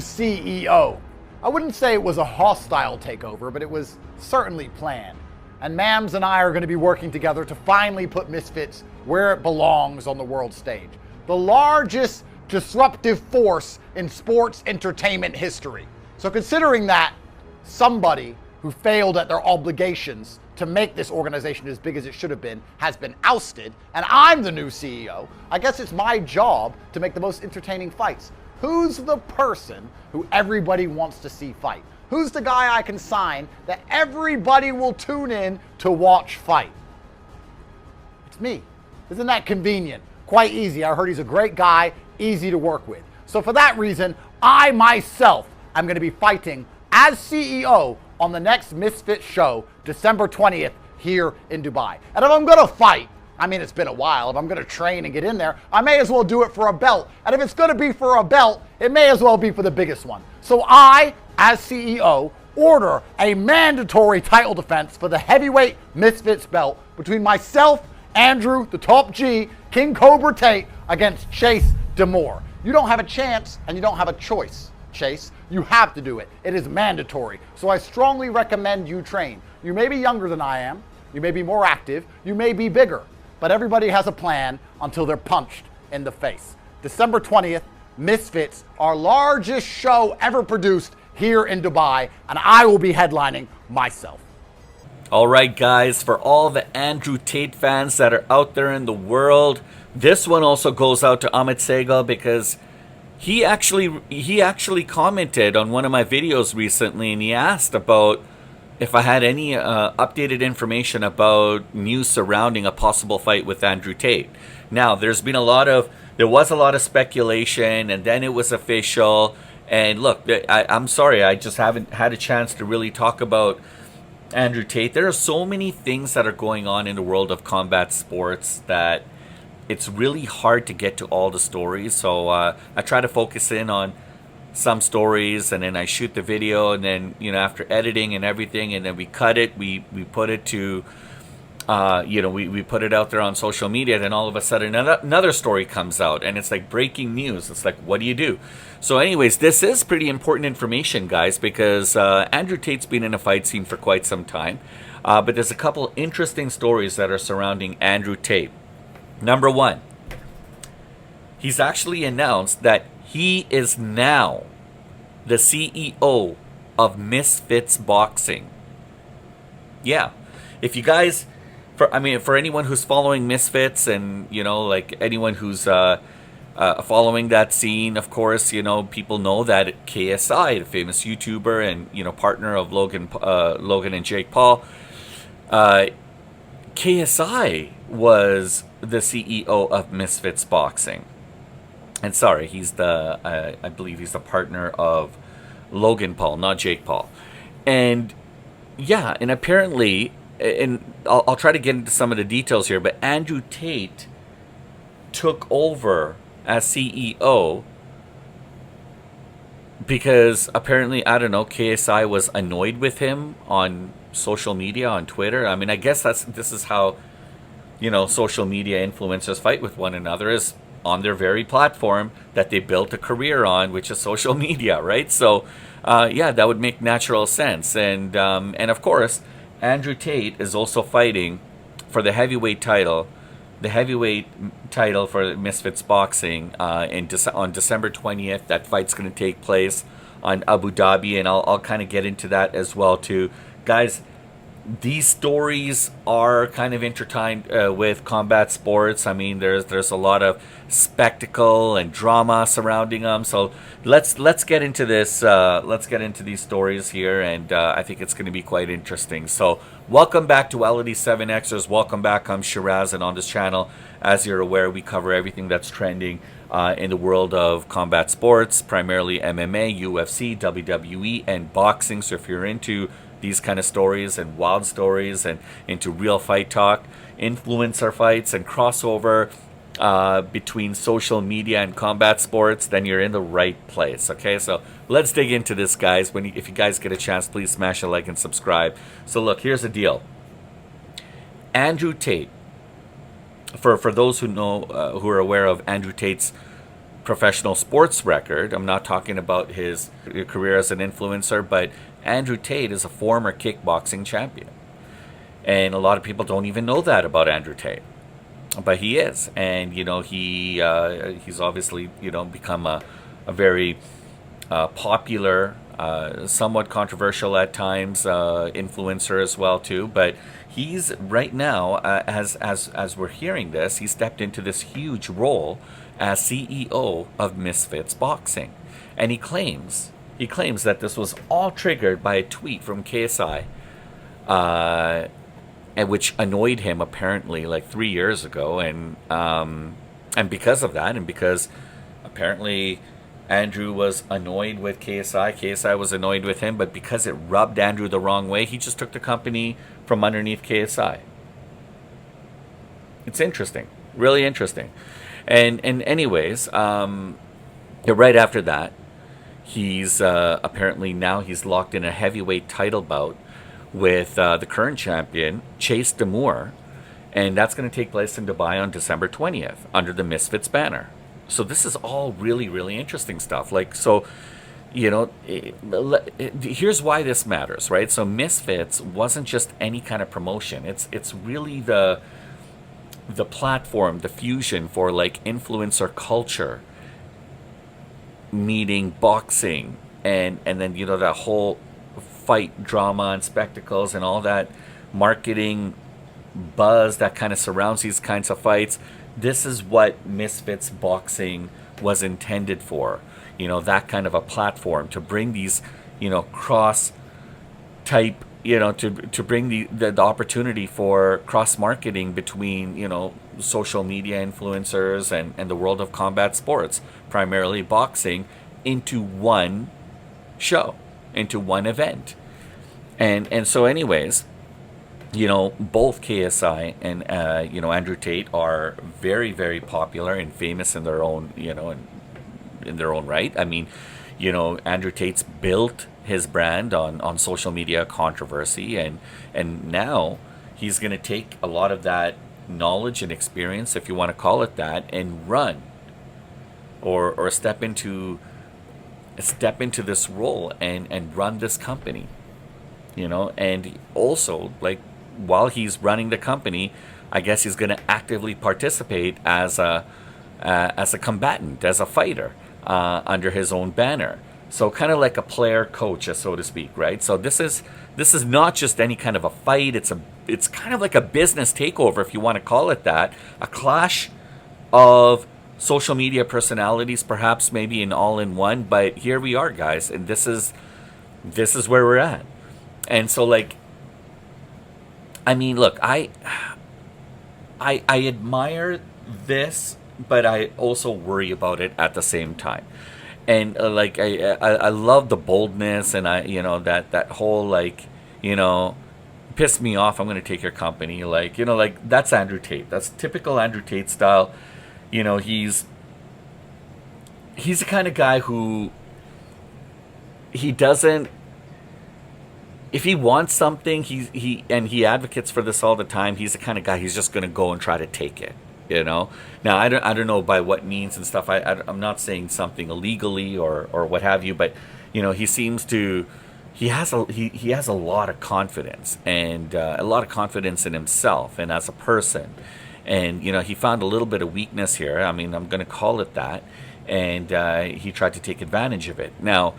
CEO. I wouldn't say it was a hostile takeover, but it was certainly planned. And Mams and I are going to be working together to finally put Misfits where it belongs on the world stage. The largest disruptive force in sports entertainment history. So considering that somebody who failed at their obligations to make this organization as big as it should have been has been ousted, and I'm the new CEO, I guess it's my job to make the most entertaining fights. Who's the person who everybody wants to see fight? Who's the guy I can sign that everybody will tune in to watch fight? It's me. Isn't that convenient? Quite easy. I heard he's a great guy, easy to work with. So for that reason, I myself am going to be fighting as CEO on the next Misfits show, December 20th, here in Dubai. And if I'm going to fight, I mean, it's been a while. If I'm going to train and get in there, I may as well do it for a belt. And if it's going to be for a belt, it may as well be for the biggest one. So I, as CEO, order a mandatory title defense for the heavyweight Misfits belt between myself, Andrew, the top G, King Cobra Tate, against Chase Demore. You don't have a chance and you don't have a choice, Chase. You have to do it. It is mandatory. So I strongly recommend you train. You may be younger than I am. You may be more active. You may be bigger. But everybody has a plan until they're punched in the face. December 20th, Misfits, our largest show ever produced here in Dubai, and I will be headlining myself. All right, guys, for all the Andrew Tate fans that are out there in the world, this one also goes out to Amit Sehgal because he actually commented on one of my videos recently, and he asked about if I had any updated information about news surrounding a possible fight with Andrew Tate. Now, there was a lot of speculation, and then it was official. And look, I'm sorry, I just haven't had a chance to really talk about Andrew Tate. There are so many things that are going on in the world of combat sports that it's really hard to get to all the stories. So I try to focus in on some stories, and then I shoot the video, and then after editing and everything, and then we cut it, we put it to we put it out there on social media. Then all of a sudden another story comes out, and it's like breaking news. It's like, what do you do? So anyways, this is pretty important information, guys, because Andrew Tate's been in a fight scene for quite some time, but there's a couple interesting stories that are surrounding Andrew Tate. Number one, he's actually announced that he is now the CEO of Misfits Boxing. Yeah. If you guys, for anyone who's following Misfits, and like anyone who's following that scene, of course, people know that KSI, the famous YouTuber and partner of Logan and Jake Paul, KSI was the CEO of Misfits Boxing. And sorry, he's I believe he's the partner of Logan Paul, not Jake Paul. And yeah, and apparently, and I'll try to get into some of the details here, but Andrew Tate took over as CEO because apparently, I don't know, KSI was annoyed with him on social media, on Twitter. I mean, I guess this is how, social media influencers fight with one another, is on their very platform that they built a career on, which is social media, right? So, yeah, that would make natural sense. And of course, Andrew Tate is also fighting for the heavyweight title for Misfits Boxing on December 20th. That fight's going to take place on Abu Dhabi, and I'll kind of get into that as well too. Guys, these stories are kind of intertwined with combat sports. I mean, there's a lot of spectacle and drama surrounding them. So let's get into this. Let's get into these stories here, and I think it's going to be quite interesting. So welcome back to LD7Xers. Welcome back. I'm Sheeraz, and on this channel, as you're aware, we cover everything that's trending in the world of combat sports, primarily MMA, UFC, WWE, and boxing. So if you're into these kind of stories and wild stories and into real fight talk, influencer fights, and crossover between social media and combat sports, then you're in the right place. Okay, so let's dig into this, guys. If you guys get a chance, please smash a like and subscribe. So look, here's the deal. Andrew Tate, for those who know, who are aware of Andrew Tate's professional sports record. I'm not talking about his career as an influencer, but Andrew Tate is a former kickboxing champion. And a lot of people don't even know that about Andrew Tate. But he is. And, he's obviously, become a very popular, somewhat controversial at times, influencer as well too. But he's right now, as we're hearing this, he stepped into this huge role as CEO of Misfits Boxing, and he claims that this was all triggered by a tweet from KSI, and which annoyed him apparently like 3 years ago, and because of that, and because apparently Andrew was annoyed with KSI was annoyed with him, but because it rubbed Andrew the wrong way, he just took the company from underneath KSI. It's interesting, really interesting. And anyways, right after that, he's apparently now he's locked in a heavyweight title bout with the current champion, Chase Demore, and that's going to take place in Dubai on December 20th under the Misfits banner. So this is all really, really interesting stuff. Here's why this matters, right? So Misfits wasn't just any kind of promotion. It's really the platform, the fusion for like influencer culture, meeting boxing, and then that whole fight drama and spectacles and all that marketing buzz that kind of surrounds these kinds of fights. This is what Misfits Boxing was intended for. That kind of a platform to bring these, cross type, to bring the opportunity for cross marketing between, social media influencers and the world of combat sports, primarily boxing, into one show, into one event. And so anyways, both KSI and Andrew Tate are very, very popular and famous in their own in their own right. I mean, Andrew Tate's built his brand on social media controversy, and now he's going to take a lot of that knowledge and experience, if you want to call it that, and run or step into this role and run this company. And also, like, while he's running the company, I guess he's going to actively participate as a combatant, as a fighter, under his own banner. So kind of like a player coach, so to speak, right? So this is not just any kind of a fight. It's kind of like a business takeover, if you want to call it that. A clash of social media personalities, perhaps, maybe an all-in-one. But here we are, guys, and this is where we're at. And so, like, I mean, look, I admire this, but I also worry about it at the same time. And I love the boldness, and that whole, like, piss me off, I'm going to take your company. Like, that's Andrew Tate. That's typical Andrew Tate style. He's the kind of guy who he doesn't. If he wants something, he advocates for this all the time. He's the kind of guy, he's just going to go and try to take it. Now I don't know by what means and stuff. I'm not saying something illegally or what have you, but he seems to he has a lot of confidence, and a lot of confidence in himself and as a person. And he found a little bit of weakness here. I mean, I'm going to call it that, and he tried to take advantage of it. Now,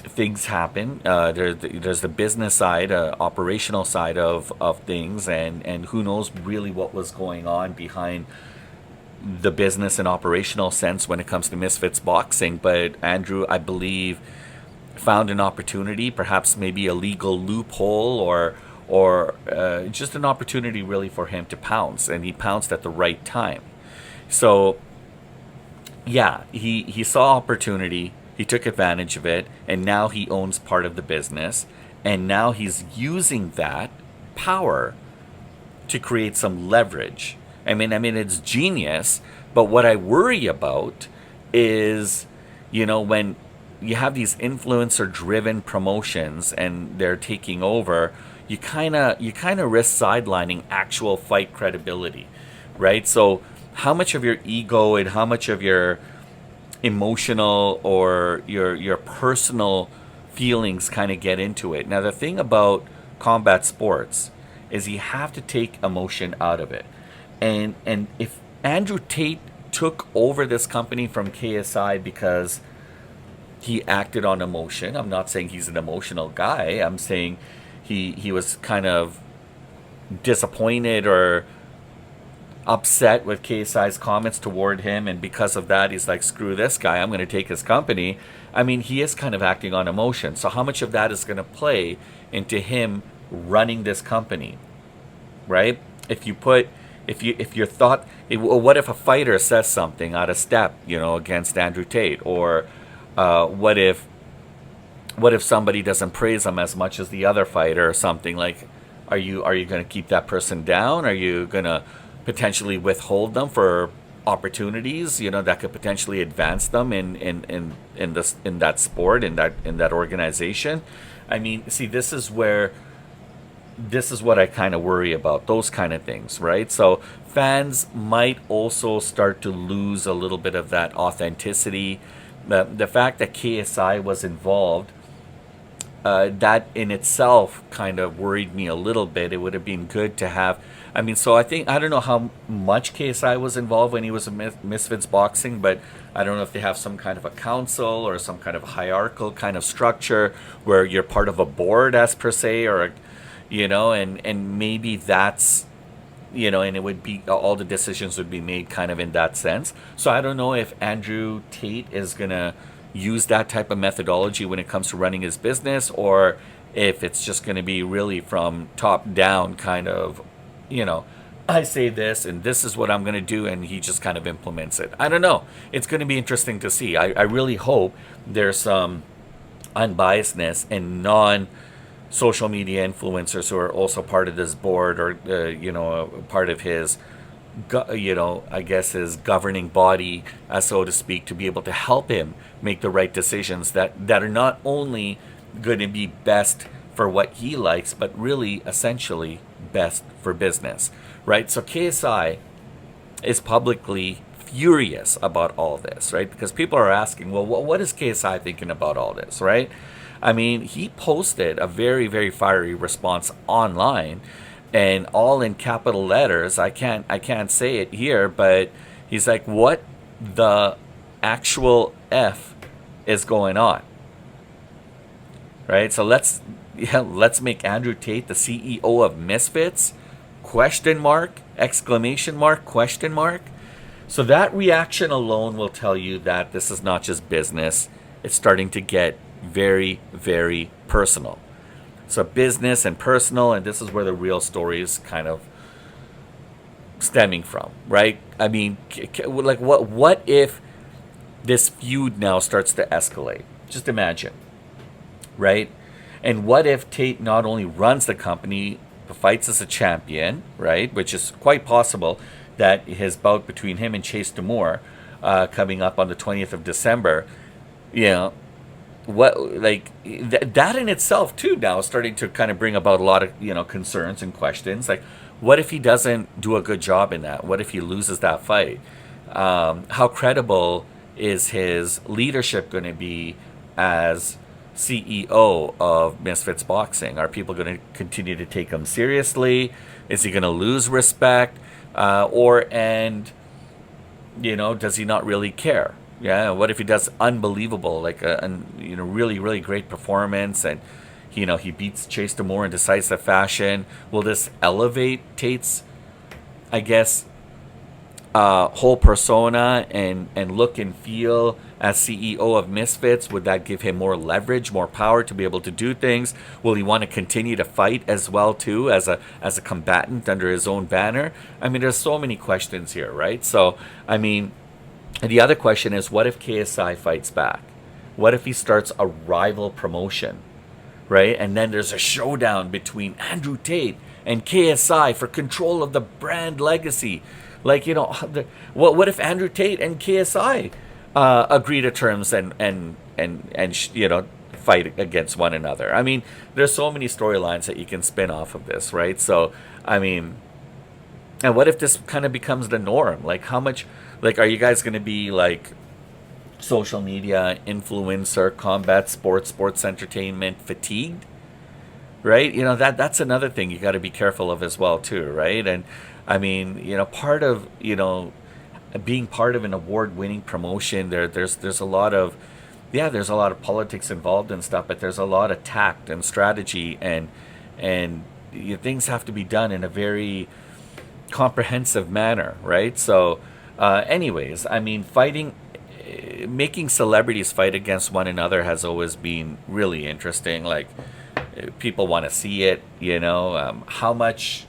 things happen. There's the business side, operational side of things, and who knows really what was going on behind the business and operational sense when it comes to Misfits Boxing. But Andrew, I believe, found an opportunity, perhaps maybe a legal loophole, or just an opportunity really for him to pounce, and he pounced at the right time. So yeah, he saw opportunity. He took advantage of it, and now he owns part of the business, and now he's using that power to create some leverage. I mean, it's genius, but what I worry about is, when you have these influencer-driven promotions and they're taking over, you kind of risk sidelining actual fight credibility, right? So how much of your ego and how much of your emotional or your personal feelings kind of get into it. Now the thing about combat sports is you have to take emotion out of it. And if Andrew Tate took over this company from KSI because he acted on emotion, I'm not saying he's an emotional guy. I'm saying he was kind of disappointed or upset with KSI's comments toward him, and because of that he's like, screw this guy, I'm going to take his company. I mean, he is kind of acting on emotion. So how much of that is going to play into him running this company, right? If you put if your thought, what if a fighter says something out of step, against Andrew Tate, or what if somebody doesn't praise him as much as the other fighter or something? Like, are you going to keep that person down? Are you going to potentially withhold them for opportunities, that could potentially advance them in that sport, in that organization? I mean, see, this is what I kind of worry about, those kind of things, right? So fans might also start to lose a little bit of that authenticity. The fact that KSI was involved, that in itself kind of worried me a little bit. It would have been good to have. I mean, so I don't know how much KSI was involved when he was in Misfits Boxing, but I don't know if they have some kind of a council or some kind of hierarchical kind of structure where you're part of a board as per se, or, and maybe that's, and it would be, all the decisions would be made kind of in that sense. So I don't know if Andrew Tate is going to use that type of methodology when it comes to running his business, or if it's just going to be really from top down kind of, I say this and this is what I'm going to do, and he just kind of implements it. I don't know. It's going to be interesting to see. I really hope there's some unbiasedness and non-social media influencers who are also part of this board, or, part of his, I guess his governing body, so to speak, to be able to help him make the right decisions that are not only going to be best for what he likes, but really essentially best for business, right? So KSI is publicly furious about all this, right? Because people are asking, well, what is KSI thinking about all this, right? I mean, he posted a very, very fiery response online, and all in capital letters. I can't say it here, but he's like, what the actual F is going on? Right? So let's make Andrew Tate the CEO of Misfits? Question mark, exclamation mark, question mark. So that reaction alone will tell you that this is not just business. It's starting to get very, very personal. So business and personal, and this is where the real story is kind of stemming from, right? I mean, like, what if this feud now starts to escalate? Just imagine, right? And what if Tate not only runs the company, but fights as a champion, right? Which is quite possible, that his bout between him and Chase Demore, coming up on the 20th of December, that in itself too now is starting to kind of bring about a lot of concerns and questions. Like, what if he doesn't do a good job in that? What if he loses that fight? How credible is his leadership going to be as CEO of Misfits Boxing? Are people going to continue to take him seriously? Is he going to lose respect? Does he not really care? Yeah, what if he does unbelievable, like really, really great performance, and he beats Chase Demore in decisive fashion? Will this elevate Tate's, I guess, whole persona and look and feel as CEO of Misfits? Would that give him more leverage, more power to be able to do things? Will he want to continue to fight as well too, as a combatant under his own banner? I mean, there's so many questions here, right? So, I mean, the other question is, what if KSI fights back? What if he starts a rival promotion, right? And then there's a showdown between Andrew Tate and KSI for control of the brand legacy. Like, what if Andrew Tate and KSI agree to terms and fight against one another? I mean, there's so many storylines that you can spin off of this, right? So, I mean, and what if this kind of becomes the norm? Like, how much, like, are you guys going to be like social media influencer, combat sports, sports entertainment fatigued, right? That's another thing you got to be careful of as well too, right? And I mean, part of being part of an award-winning promotion, there's a lot of, yeah, there's a lot of politics involved and stuff, but there's a lot of tact and strategy, and things have to be done in a very comprehensive manner, right? So, anyways, I mean, making celebrities fight against one another has always been really interesting. Like, people want to see it, how much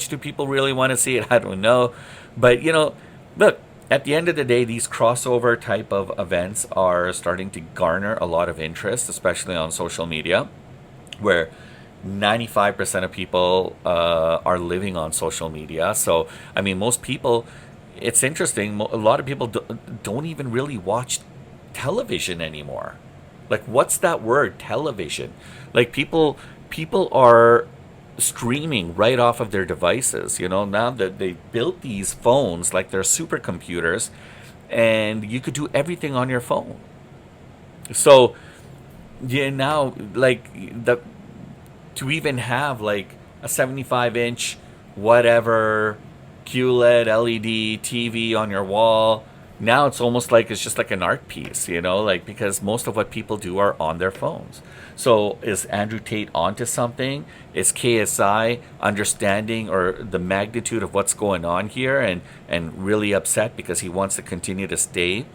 do people really want to see it? I don't know. But, look, at the end of the day, these crossover type of events are starting to garner a lot of interest, especially on social media, where 95% of people are living on social media. So, I mean, most people, it's interesting, a lot of people don't even really watch television anymore. Like, what's that word, television? Like, people are streaming right off of their devices. Now that they built these phones like they're supercomputers, and you could do everything on your phone. So, yeah, now, like, to even have like a 75-inch whatever QLED LED TV on your wall, now it's almost like it's just like an art piece, like, because most of what people do are on their phones. So is Andrew Tate onto something? Is KSI understanding or the magnitude of what's going on here, and really upset because he wants to continue to stay,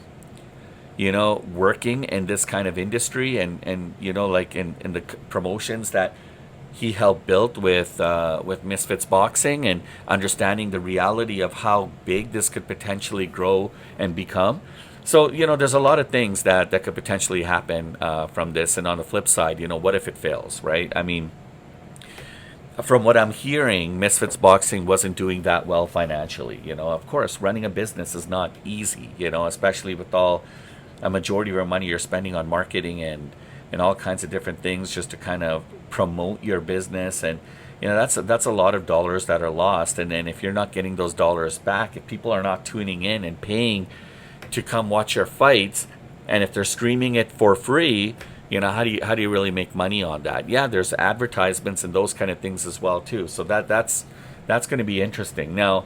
working in this kind of industry, and like in the promotions that he helped build with Misfits Boxing, and understanding the reality of how big this could potentially grow and become. So, there's a lot of things that could potentially happen from this. And on the flip side, what if it fails, right? I mean, from what I'm hearing, Misfits Boxing wasn't doing that well financially. Of course, running a business is not easy, especially with a majority of your money you're spending on marketing and all kinds of different things just to kind of promote your business. And that's a lot of dollars that are lost. And then if you're not getting those dollars back, if people are not tuning in and paying to come watch your fights, and if they're streaming it for free, how do you really make money on that? Yeah, there's advertisements and those kind of things as well too. So that's going to be interesting. Now,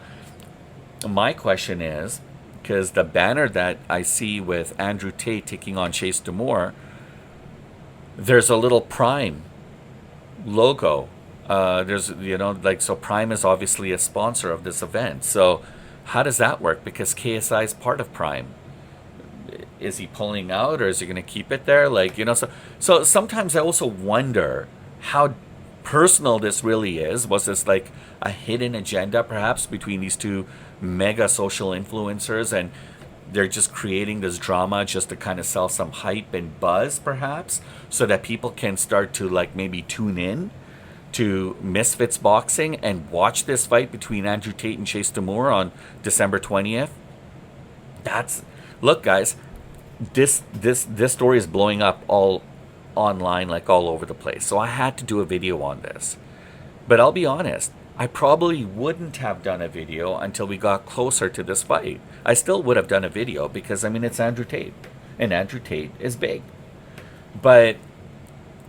my question is, because the banner that I see with Andrew Tate taking on Chase Demore, there's a little Prime logo. There's, so Prime is obviously a sponsor of this event. So how does that work? Because KSI is part of Prime. Is he pulling out, or is he going to keep it there? Like, so sometimes I also wonder how personal this really is. Was this like a hidden agenda perhaps between these two mega social influencers, and they're just creating this drama just to kind of sell some hype and buzz perhaps, so that people can start to like maybe tune in to Misfits Boxing and watch this fight between Andrew Tate and Chase Demore on December 20th. Look, guys, this story is blowing up all online, like all over the place. So I had to do a video on this. But I'll be honest, I probably wouldn't have done a video until we got closer to this fight. I still would have done a video because, I mean, it's Andrew Tate, and Andrew Tate is big. But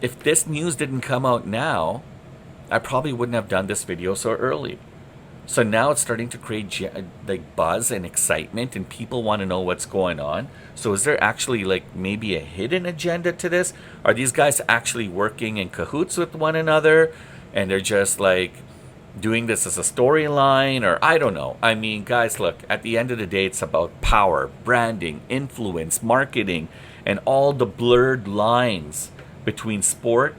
if this news didn't come out now, I probably wouldn't have done this video so early. So now it's starting to create like buzz and excitement, and people want to know what's going on. So is there actually like maybe a hidden agenda to this? Are these guys actually working in cahoots with one another, and they're just like doing this as a storyline? Or I don't know. I mean, guys, look, at the end of the day, it's about power, branding, influence, marketing, and all the blurred lines between sport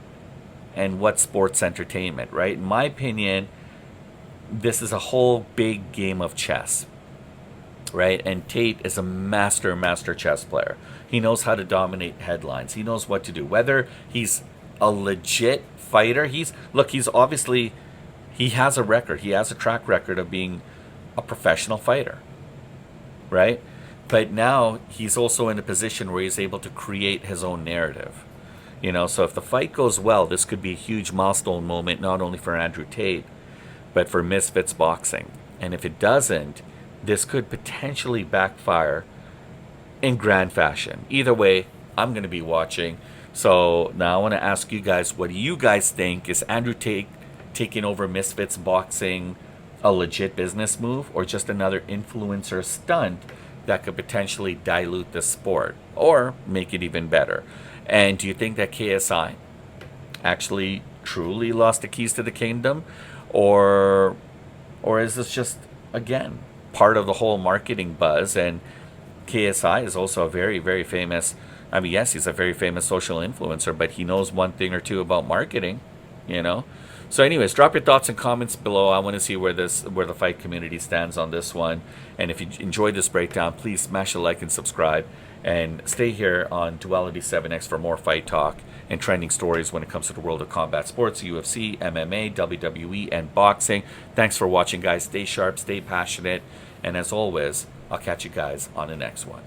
and what sports entertainment, right? In my opinion, this is a whole big game of chess, right? And Tate is a master chess player. He knows how to dominate headlines. He knows what to do. Whether he's a legit fighter, he's obviously, he has a record. He has a track record of being a professional fighter, right? But now he's also in a position where he's able to create his own narrative. So if the fight goes well, this could be a huge milestone moment, not only for Andrew Tate, but for Misfits Boxing. And if it doesn't, this could potentially backfire in grand fashion. Either way, I'm going to be watching. So now I want to ask you guys, what do you guys think? Is Andrew Tate taking over Misfits Boxing a legit business move, or just another influencer stunt that could potentially dilute the sport or make it even better? And do you think that KSI actually truly lost the keys to the kingdom, or is this just, again, part of the whole marketing buzz? And KSI is also a very, very famous, I mean, yes, he's a very famous social influencer, but he knows one thing or two about marketing, you know? So anyways, drop your thoughts and comments below. I want to see where the fight community stands on this one. And if you enjoyed this breakdown, please smash a like and subscribe. And stay here on Duality 7X for more fight talk and trending stories when it comes to the world of combat sports, UFC, MMA, WWE, and boxing. Thanks for watching, guys. Stay sharp, stay passionate. And as always, I'll catch you guys on the next one.